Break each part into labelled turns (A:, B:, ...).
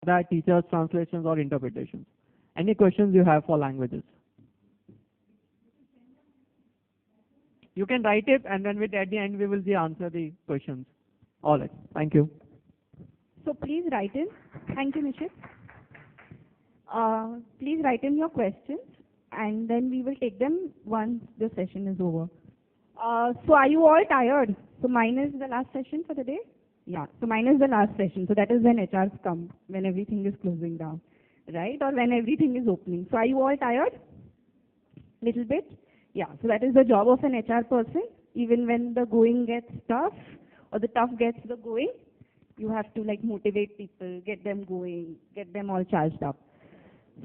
A: that teachers, translations or interpretations. Any questions you have for languages? You can write it and then at the end we will answer the questions. All right. Thank you.
B: So please write in. Thank you, Nishit. Please write in your questions and then we will take them once the session is over. So are you all tired? So mine is the last session for the day? Yeah, so mine is the last session. So that is when HRs come, when everything is closing down, right? Or when everything is opening. So are you all tired? Little bit? Yeah, so that is the job of an HR person. Even when the going gets tough or the tough gets the going, you have to like motivate people, get them going, get them all charged up.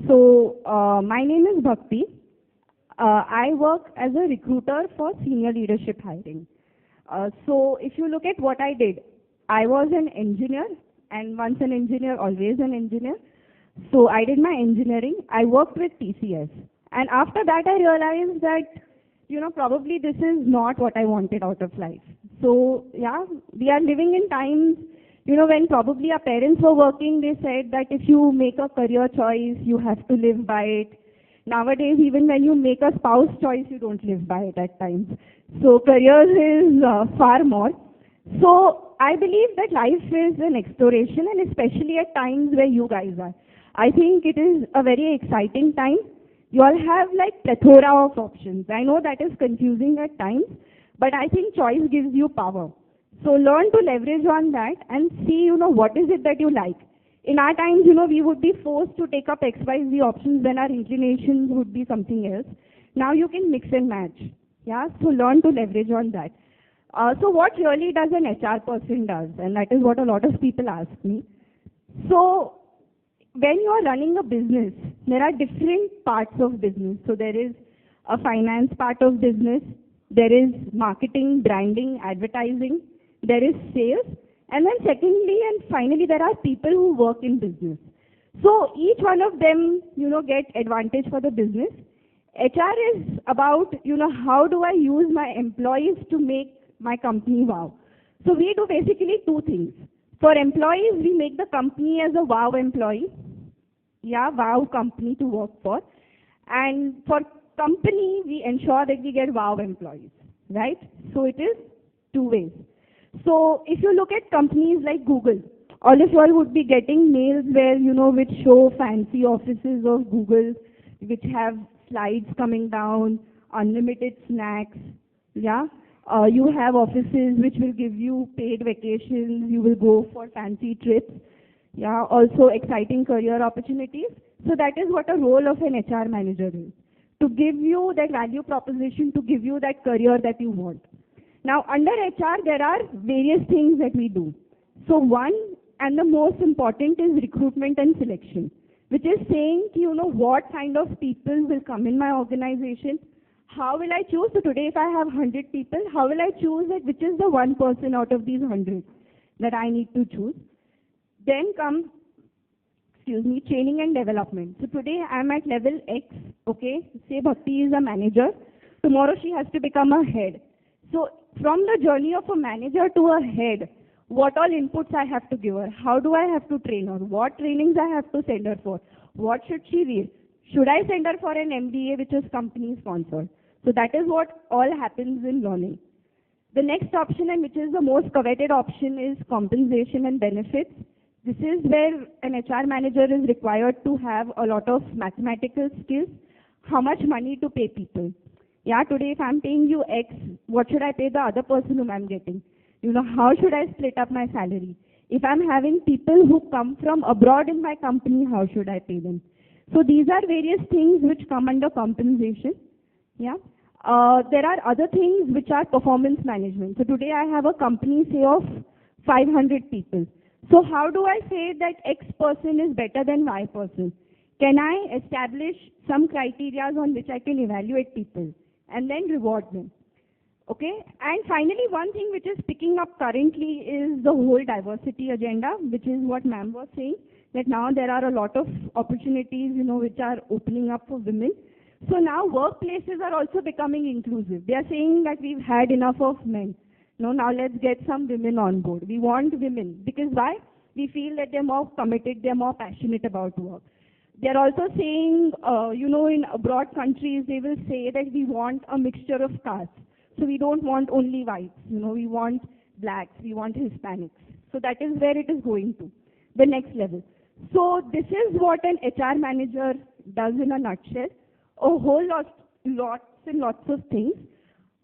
B: So my name is Bhakti. I work as a recruiter for senior leadership hiring. So if you look at what I did, I was an engineer, and once an engineer, always an engineer. So I did my engineering. I worked with TCS. And after that, I realized that, you know, probably this is not what I wanted out of life. So, yeah, we are living in times, you know, when probably our parents were working, they said that if you make a career choice, you have to live by it. Nowadays, even when you make a spouse choice, you don't live by it at times. So careers is far more. So I believe that life is an exploration, and especially at times where you guys are. I think it is a very exciting time. You all have like plethora of options. I know that is confusing at times, but I think choice gives you power. So learn to leverage on that and see, you know, what is it that you like. In our times, you know, we would be forced to take up XYZ options when our inclinations would be something else. Now you can mix and match. Yeah, so learn to leverage on that. So what really does an HR person does? And that is what a lot of people ask me. So when you are running a business, there are different parts of business. So there is a finance part of business, there is marketing, branding, advertising, there is sales, and then secondly and finally there are people who work in business. So each one of them, you know, get advantage for the business. HR is about, you know, how do I use my employees to make my company wow. So we do basically two things. For employees, we make the company as a wow employee. Yeah, wow company to work for. And for company, we ensure that we get wow employees, right? So it is two ways. So if you look at companies like Google, all of you all would be getting mails where, you know, which show fancy offices of Google, which have slides coming down, unlimited snacks, yeah? You have offices which will give you paid vacations, you will go for fancy trips, yeah? Also exciting career opportunities. So that is what a role of an HR manager is, to give you that value proposition, to give you that career that you want. Now under HR, there are various things that we do. So one and the most important is recruitment and selection, which is saying, you know, what kind of people will come in my organization. How will I choose? So today if I have 100 people, how will I choose that which is the one person out of these 100 that I need to choose? Then comes, training and development. So today I'm at level X, okay? Say Bhakti is a manager. Tomorrow she has to become a head. So from the journey of a manager to a head, what all inputs I have to give her? How do I have to train her? What trainings I have to send her for? What should she read? Should I send her for an MBA which is company sponsored? So that is what all happens in learning. The next option, and which is the most coveted option, is compensation and benefits. This is where an HR manager is required to have a lot of mathematical skills. How much money to pay people? Yeah, today if I'm paying you X, what should I pay the other person whom I'm getting? You know, how should I split up my salary? If I'm having people who come from abroad in my company, how should I pay them? So these are various things which come under compensation. Yeah. There are other things which are performance management. So today I have a company, say, of 500 people. So how do I say that X person is better than Y person? Can I establish some criteria on which I can evaluate people and then reward them? Okay, and finally one thing which is picking up currently is the whole diversity agenda, which is what ma'am was saying, that now there are a lot of opportunities, you know, which are opening up for women. So now workplaces are also becoming inclusive. They are saying that we've had enough of men. No, now let's get some women on board. We want women. Because why? We feel that they're more committed, they're more passionate about work. They're also saying, in abroad countries, they will say that we want a mixture of castes. So we don't want only whites, we want blacks, we want Hispanics. So that is where it is going to, the next level. So this is what an HR manager does in a nutshell. A whole lots and lots of things.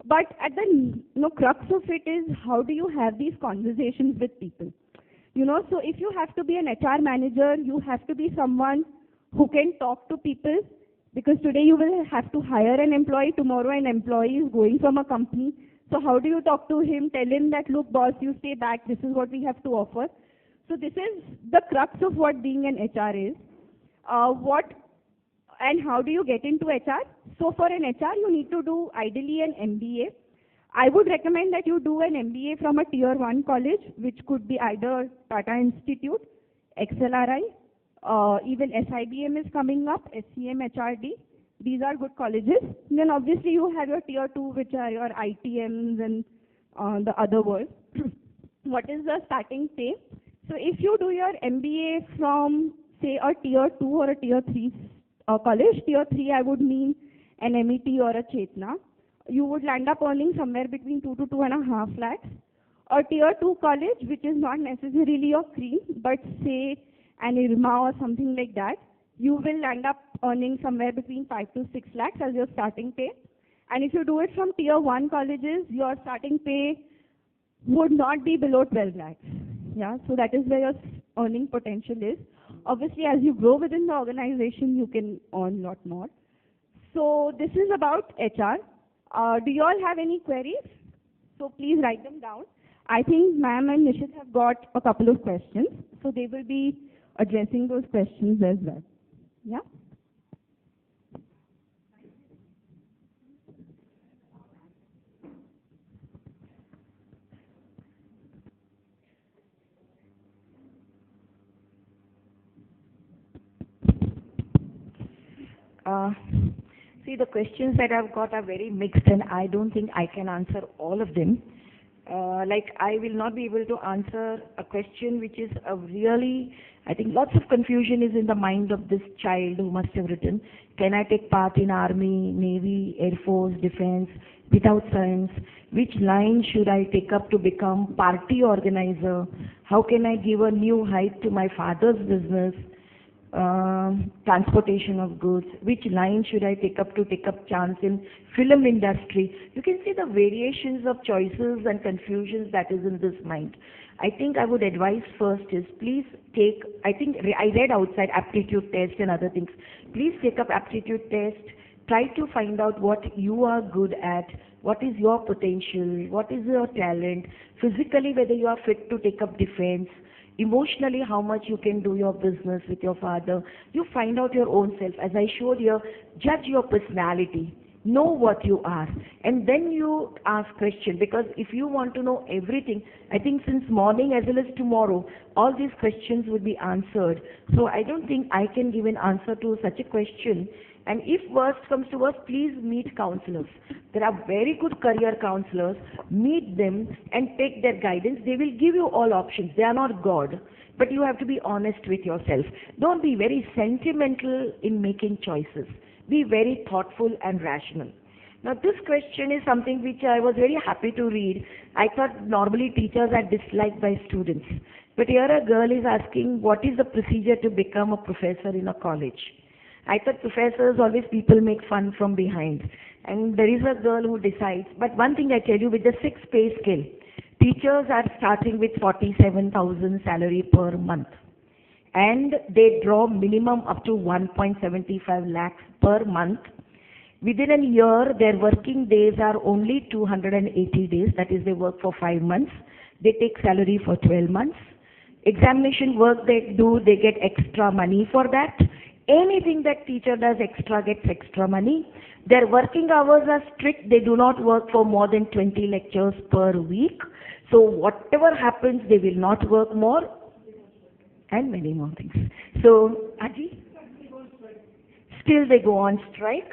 B: But at the crux of it is, how do you have these conversations with people? So if you have to be an HR manager, you have to be someone who can talk to people, because today you will have to hire an employee, tomorrow an employee is going from a company. So how do you talk to him, tell him that, look boss, you stay back, this is what we have to offer. So this is the crux of what being an HR is. And how do you get into HR? So for an HR, you need to do ideally an MBA. I would recommend that you do an MBA from a tier 1 college, which could be either Tata Institute, XLRI, even SIBM is coming up, SCM, HRD. These are good colleges. And then obviously you have your tier 2, which are your ITMs and the other world. What is the starting pay? So if you do your MBA from, say, a tier 2 or a tier 3 college, tier 3 I would mean an MET or a Chetna, you would land up earning somewhere between 2 to 2.5 lakhs. A tier 2 college, which is not necessarily your cream, but say an IRMA or something like that, you will end up earning somewhere between 5 to 6 lakhs as your starting pay. And if you do it from tier 1 colleges, your starting pay would not be below 12 lakhs. Yeah, so that is where your earning potential is. Obviously, as you grow within the organization, you can earn a lot more. So this is about HR. Do you all have any queries? So please write them down. I think ma'am and Nishit have got a couple of questions, so they will be addressing those questions as well. Yeah?
C: See, the questions that I've got are very mixed, and I don't think I can answer all of them. I will not be able to answer a question which is a really, I think lots of confusion is in the mind of this child who must have written, can I take part in Army, Navy, Air Force, Defense, without science? Which line should I take up to become party organizer? How can I give a new height to my father's business? Transportation of goods, which line should I take up chance in film industry? You can see the variations of choices and confusions that is in this mind. I think I would advise first is please take, I read outside aptitude test and other things. Please take up aptitude test, try to find out what you are good at, what is your potential, what is your talent, physically whether you are fit to take up defense, emotionally how much you can do your business with your father. You find out your own self. As I showed you, judge your personality, know what you are, and then you ask questions, because if you want to know everything, I think since morning as well as tomorrow, all these questions would be answered. So I don't think I can give an answer to such a question. And if worst comes to worst, please meet counselors. There are very good career counselors. Meet them and take their guidance. They will give you all options. They are not God. But you have to be honest with yourself. Don't be very sentimental in making choices. Be very thoughtful and rational. Now this question is something which I was very happy to read. I thought normally teachers are disliked by students. But here a girl is asking, what is the procedure to become a professor in a college? I thought professors, always people make fun from behind. And there is a girl who decides. But one thing I tell you, with the 6 pay scale, teachers are starting with 47,000 salary per month. And they draw minimum up to 1.75 lakhs per month. Within a year, their working days are only 280 days. That is, they work for 5 months. They take salary for 12 months. Examination work they do, they get extra money for that. Anything that teacher does extra gets extra money. Their working hours are strict. They do not work for more than 20 lectures per week. So whatever happens, they will not work more, and many more things. So, Aji, still they go on strike.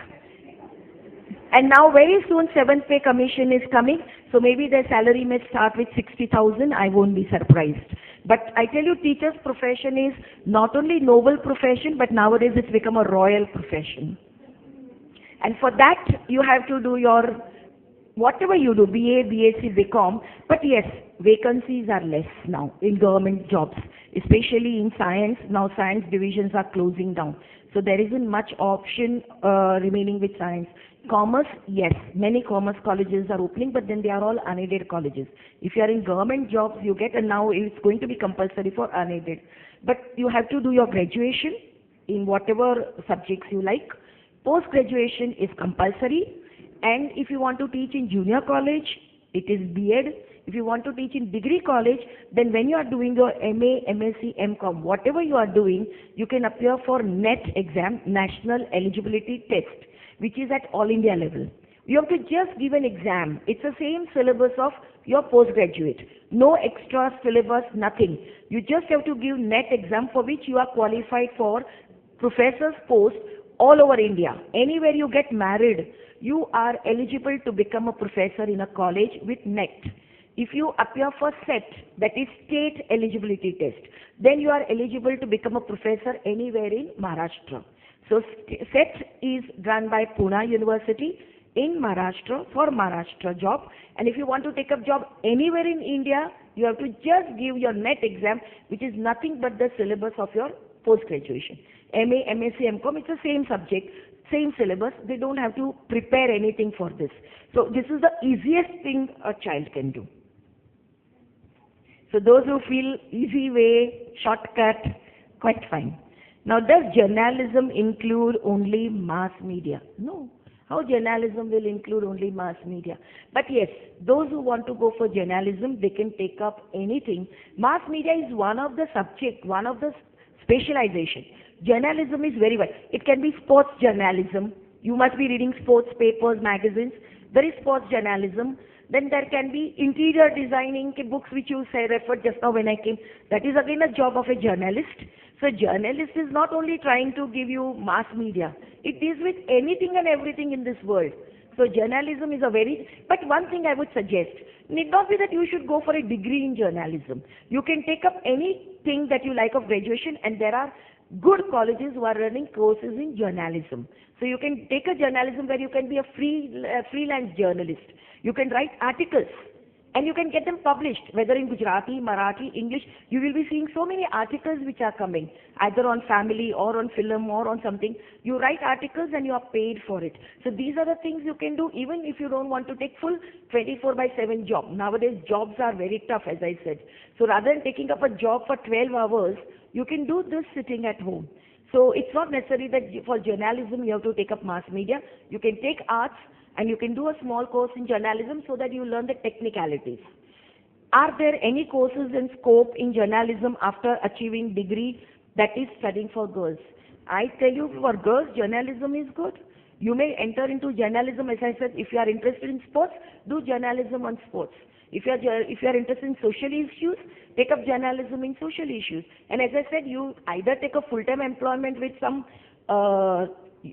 C: And now very soon 7th pay commission is coming. So maybe their salary may start with 60,000. I won't be surprised. But I tell you, teacher's profession is not only noble profession, but nowadays it's become a royal profession. And for that, you have to do your, whatever you do, BA, BSc, BCom, but yes, vacancies are less now in government jobs, especially in science. Now science divisions are closing down. So there isn't much option remaining with science. Commerce, yes, many commerce colleges are opening, but then they are all unaided colleges. If you are in government jobs, you get, and now it's going to be compulsory for unaided. But you have to do your graduation in whatever subjects you like. Post-graduation is compulsory, and if you want to teach in junior college, it is B.Ed. If you want to teach in degree college, then when you are doing your MA, MSc, MCom, whatever you are doing, you can appear for NET exam, National Eligibility Test, which is at all India level. You have to just give an exam. It's the same syllabus of your postgraduate. No extra syllabus, nothing. You just have to give NET exam, for which you are qualified for professor's post all over India. Anywhere you get married, you are eligible to become a professor in a college with NET. If you appear for SET, that is State Eligibility Test, then you are eligible to become a professor anywhere in Maharashtra. So SET is done by Pune University in Maharashtra for Maharashtra job. And if you want to take up job anywhere in India, you have to just give your NET exam, which is nothing but the syllabus of your post-graduation. MA, MSc, MCom, it's the same subject, same syllabus. They don't have to prepare anything for this. So this is the easiest thing a child can do. So those who feel easy way, shortcut, quite fine. Now, does journalism include only mass media? No. How journalism will include only mass media? But yes, those who want to go for journalism, they can take up anything. Mass media is one of the subject, one of the specialization. Journalism is very wide. It can be sports journalism. You must be reading sports papers, magazines. There is sports journalism. Then there can be interior designing, books which you referred just now when I came. That is again a job of a journalist. So journalist is not only trying to give you mass media. It deals with anything and everything in this world. So journalism is a very, but one thing I would suggest, need not be that you should go for a degree in journalism. You can take up anything that you like of graduation, and there are good colleges who are running courses in journalism. So you can take a journalism where you can be a freelance journalist. You can write articles and you can get them published, whether in Gujarati, Marathi, English. You will be seeing so many articles which are coming, either on family or on film or on something. You write articles and you are paid for it. So these are the things you can do even if you don't want to take full 24/7 job. Nowadays jobs are very tough, as I said. So rather than taking up a job for 12 hours, you can do this sitting at home. So it's not necessary that for journalism you have to take up mass media. You can take arts and you can do a small course in journalism so that you learn the technicalities. Are there any courses in scope in journalism after achieving degree? That is studying for girls. I tell you, for girls, journalism is good. You may enter into journalism, as I said, if you are interested in sports, do journalism on sports. If you are interested in social issues, take up journalism in social issues. And as I said, you either take a full-time employment with some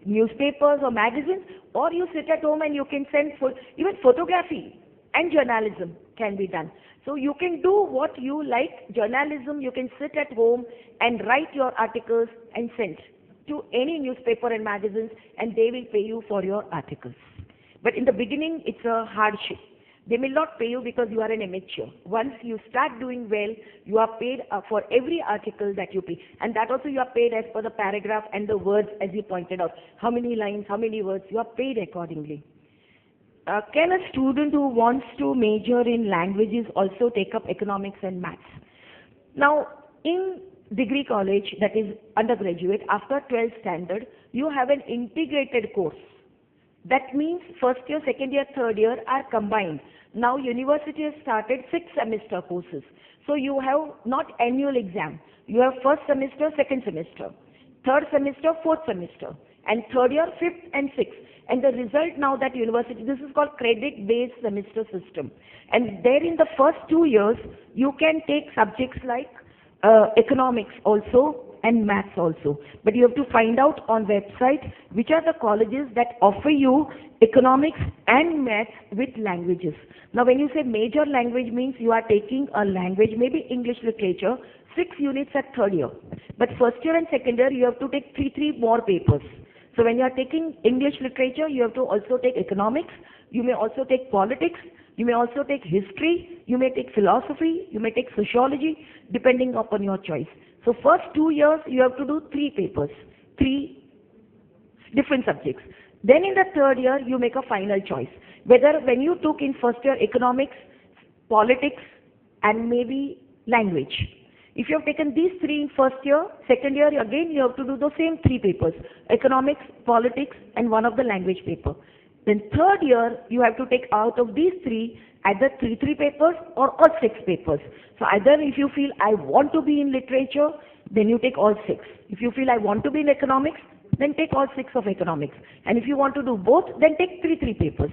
C: newspapers or magazines, or you sit at home and you can send even photography and journalism can be done. So you can do what you like. Journalism, you can sit at home and write your articles and send to any newspaper and magazines, and they will pay you for your articles. But in the beginning, it's a hardship. They will not pay you because you are an amateur. Once you start doing well, you are paid for every article that you pay. And that also you are paid as per the paragraph and the words, as you pointed out. How many lines, how many words, you are paid accordingly. Can a student who wants to major in languages also take up economics and maths? Now, in degree college, that is undergraduate, after 12th standard, you have an integrated course. That means first year, second year, third year are combined. Now university has started 6 semester courses. So you have not annual exam. You have first semester, second semester, third semester, fourth semester, and third year, fifth and sixth. And the result now that university, this is called credit-based semester system. And there in the first 2 years, you can take subjects like economics also, and maths also. But you have to find out on website which are the colleges that offer you economics and maths with languages. Now when you say major language means you are taking a language, maybe English literature, 6 units at third year. But first year and second year you have to take three more papers. So when you are taking English literature, you have to also take economics, you may also take politics, you may also take history, you may take philosophy, you may take sociology, depending upon your choice. So first 2 years, you have to do 3 papers, 3 different subjects. Then in the third year, you make a final choice. Whether when you took in first year economics, politics, and maybe language. If you have taken these 3 in first year, second year, again you have to do the same 3 papers, economics, politics, and one of the language paper. Then third year, you have to take out of these 3, either 3 papers or all 6 papers. So either if you feel I want to be in literature, then you take all 6. If you feel I want to be in economics, then take all 6 of economics. And if you want to do both, then take 3 papers.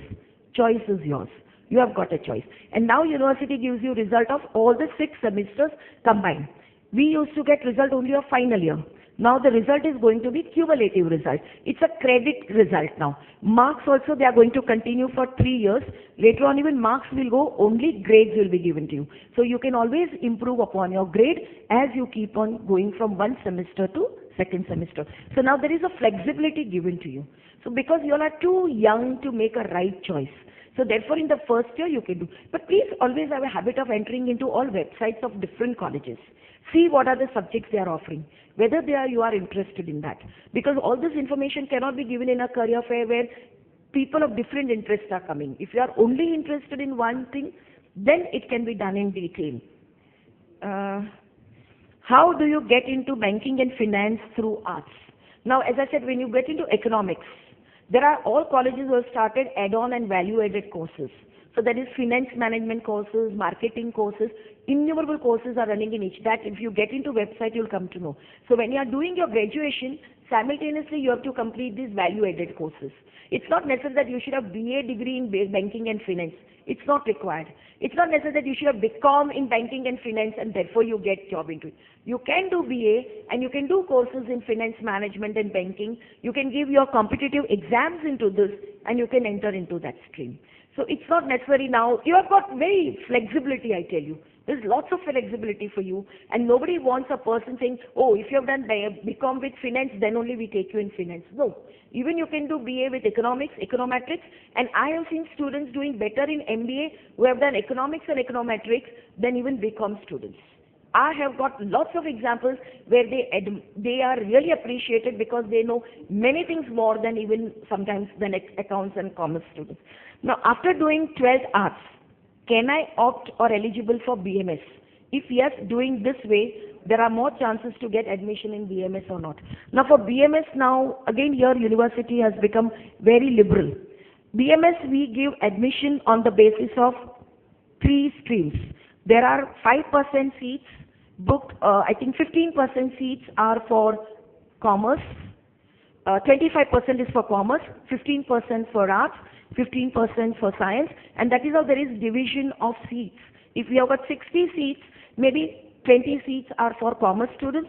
C: Choice is yours. You have got a choice. And now university gives you result of all the 6 semesters combined. We used to get result only of final year. Now the result is going to be cumulative result. It's a credit result now. Marks also they are going to continue for 3 years. Later on even marks will go, only grades will be given to you. So you can always improve upon your grade as you keep on going from one semester to second semester. So now there is a flexibility given to you. So because you all are too young to make a right choice. So therefore in the first year you can do. But please always have a habit of entering into all websites of different colleges. See what are the subjects they are offering, whether you are interested in that. Because all this information cannot be given in a career fair where people of different interests are coming. If you are only interested in one thing, then it can be done in detail. How do you get into banking and finance through arts? Now, as I said, when you get into economics, there are all colleges who have started add-on and value-added courses. So that is finance management courses, marketing courses, innumerable courses are running in each. That if you get into website, you'll come to know. So when you are doing your graduation, simultaneously you have to complete these value-added courses. It's not necessary that you should have BA degree in banking and finance. It's not required. It's not necessary that you should have BCom in banking and finance and therefore you get job into it. You can do BA and you can do courses in finance management and banking. You can give your competitive exams into this and you can enter into that stream. So it's not necessary now. You have got very flexibility, I tell you. There's lots of flexibility for you, and nobody wants a person saying, oh, if you have done BCom with finance, then only we take you in finance. No. Even you can do BA with economics, econometrics, and I have seen students doing better in MBA who have done economics and econometrics than even BCom students. I have got lots of examples where they are really appreciated because they know many things more than even sometimes than accounts and commerce students. Now, after doing 12th arts, can I opt or eligible for BMS? If yes, doing this way, there are more chances to get admission in BMS or not. Now for BMS now, again here university has become very liberal. BMS we give admission on the basis of 3 streams. There are 5% seats booked, I think 15% seats are for commerce, 25% is for commerce, 15% for arts, 15% for science, and that is how there is division of seats. If we have got 60 seats, maybe 20 seats are for commerce students,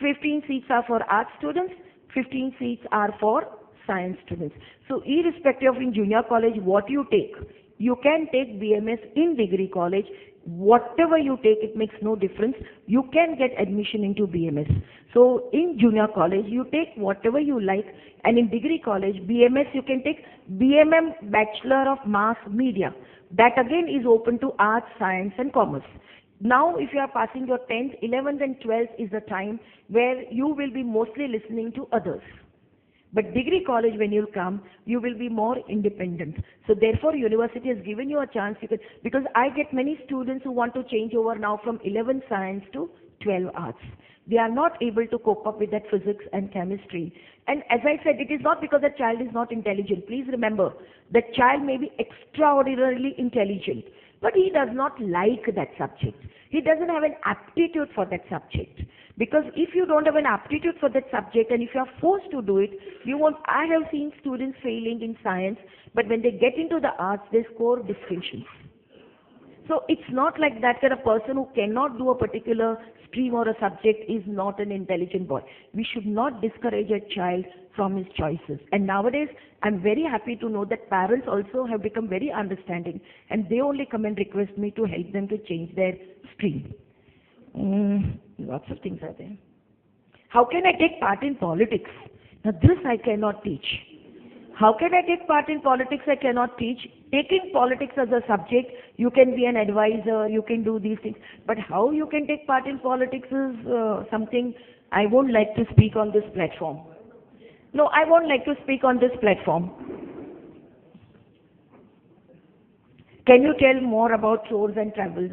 C: 15 seats are for arts students, 15 seats are for science students. So irrespective of in junior college what you take, you can take BMS in degree college. Whatever you take, it makes no difference. You can get admission into BMS. So in junior college, you take whatever you like, and in degree college, BMS, you can take BMM, Bachelor of Mass Media. That again is open to arts, science and commerce. Now if you are passing your 10th, 11th and 12th is the time where you will be mostly listening to others. But degree college, when you come, you will be more independent. So therefore, university has given you a chance. Because I get many students who want to change over now from 11 science to 12 arts. They are not able to cope up with that physics and chemistry. And as I said, it is not because the child is not intelligent. Please remember, the child may be extraordinarily intelligent, but he does not like that subject. He doesn't have an aptitude for that subject. Because if you don't have an aptitude for that subject and if you are forced to do it, you won't. I have seen students failing in science, but when they get into the arts, they score distinctions. So it's not like that a person who cannot do a particular stream or a subject is not an intelligent boy. We should not discourage a child from his choices. And nowadays, I'm very happy to know that parents also have become very understanding, and they only come and request me to help them to change their stream. Lots of things are there. How can I take part in politics? Now this I cannot teach. How can I take part in politics? I cannot teach. Taking politics as a subject, you can be an advisor, you can do these things. But how you can take part in politics is something I won't like to speak on this platform. No, I won't like to speak on this platform. Can you tell more about tours and travel?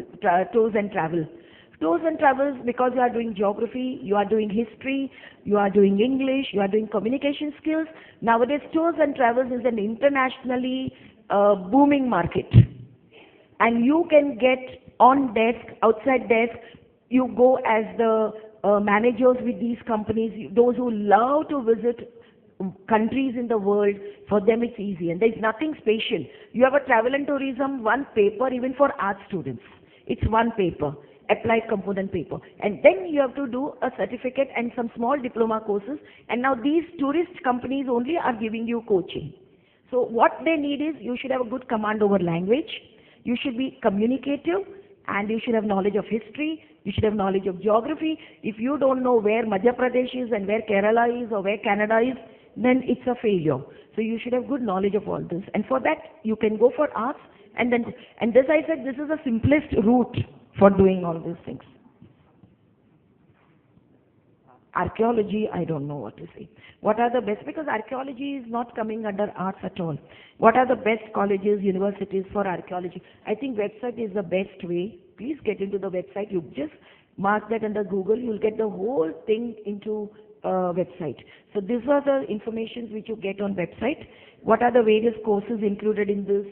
C: Tours and travels, because you are doing geography, you are doing history, you are doing English, you are doing communication skills. Nowadays, tours and travels is an internationally booming market. And you can get on desk, outside desk, you go as the managers with these companies, those who love to visit countries in the world, for them it's easy. And there's nothing special. You have a travel and tourism, one paper, even for art students. It's one paper. Applied component paper, and then you have to do a certificate and some small diploma courses, and now these tourist companies only are giving you coaching. So what they need is, you should have a good command over language, you should be communicative, and you should have knowledge of history, you should have knowledge of geography. If you don't know where Madhya Pradesh is and where Kerala is or where Canada is, then it's a failure. So you should have good knowledge of all this, and for that you can go for arts, and this I said, this is the simplest route for doing all these things. Archaeology, I don't know what to say. What are the best, because archaeology is not coming under arts at all. What are the best colleges, universities for archaeology? I think website is the best way. Please get into the website. You just mark that under Google, you'll get the whole thing into website. So these are the informations which you get on website. What are the various courses included in this,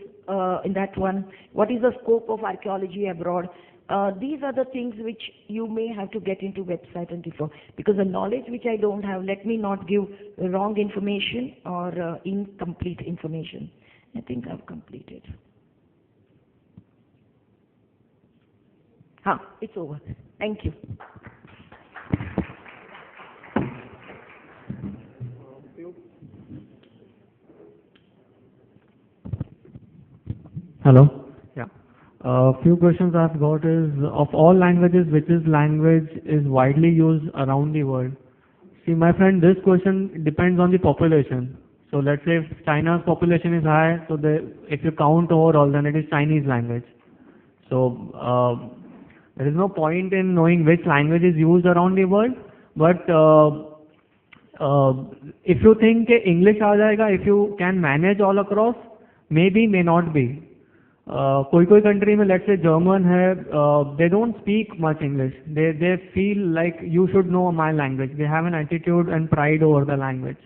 C: in that one? What is the scope of archaeology abroad? These are the things which you may have to get into website and before, because the knowledge which I don't have, let me not give wrong information or incomplete information. I think I've completed. It's over. Thank you.
A: Hello. Yeah. Few questions I've got is, of all languages, which is language is widely used around the world? See, my friend, this question depends on the population. So let's say if China's population is high, so if you count overall, then it is Chinese language. So there is no point in knowing which language is used around the world. But if you think English aa jayega, if you can manage all across, maybe, may not be. कोई country में, let's say German है, they don't speak much English. They feel like you should know my language. They have an attitude and pride over the language.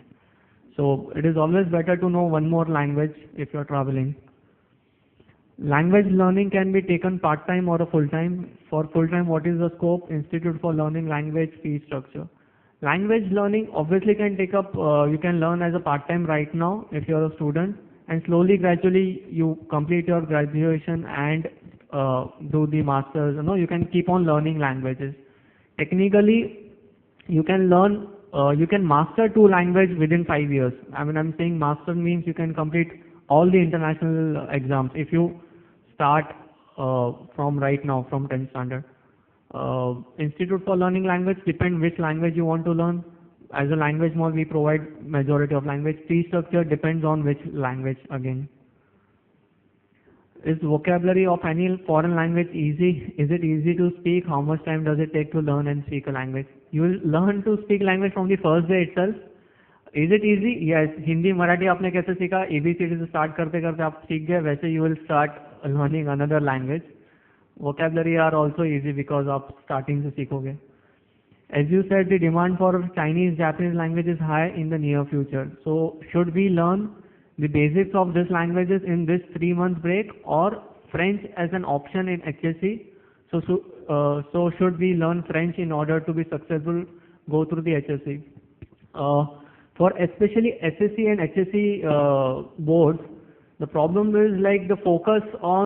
A: So it is always better to know one more language if you're traveling. Language learning can be taken part-time or a full-time. For full-time, what is the scope? Institute for Learning Language, fee structure. Language learning obviously can take up, you can learn as a part-time right now if you're a student. And slowly, gradually, you complete your graduation and do the masters. You can keep on learning languages. Technically, you can learn, you can master 2 languages within 5 years. I mean, I'm saying master means you can complete all the international exams if you start from right now, from 10th standard. Institute for Learning Language, depend which language you want to learn. As a language model, we provide majority of language. Fee structure depends on which language again. Is vocabulary of any foreign language easy? Is it easy to speak? How much time does it take to learn and speak a language? You will learn to speak language from the first day itself. Is it easy? Yes. Hindi, Marathi आपने कैसे सीखा? ABCD से start करते करते आप सीख गए, वैसे you will start learning another language. Vocabulary are also easy because आप starting से सीखोगे. As you said, the demand for Chinese, Japanese language is high in the near future. So should we learn the basics of these languages in this 3-month break, or French as an option in HSC? So should we learn French in order to be successful, go through the HSC? For especially SSC and HSC boards, the problem is like the focus on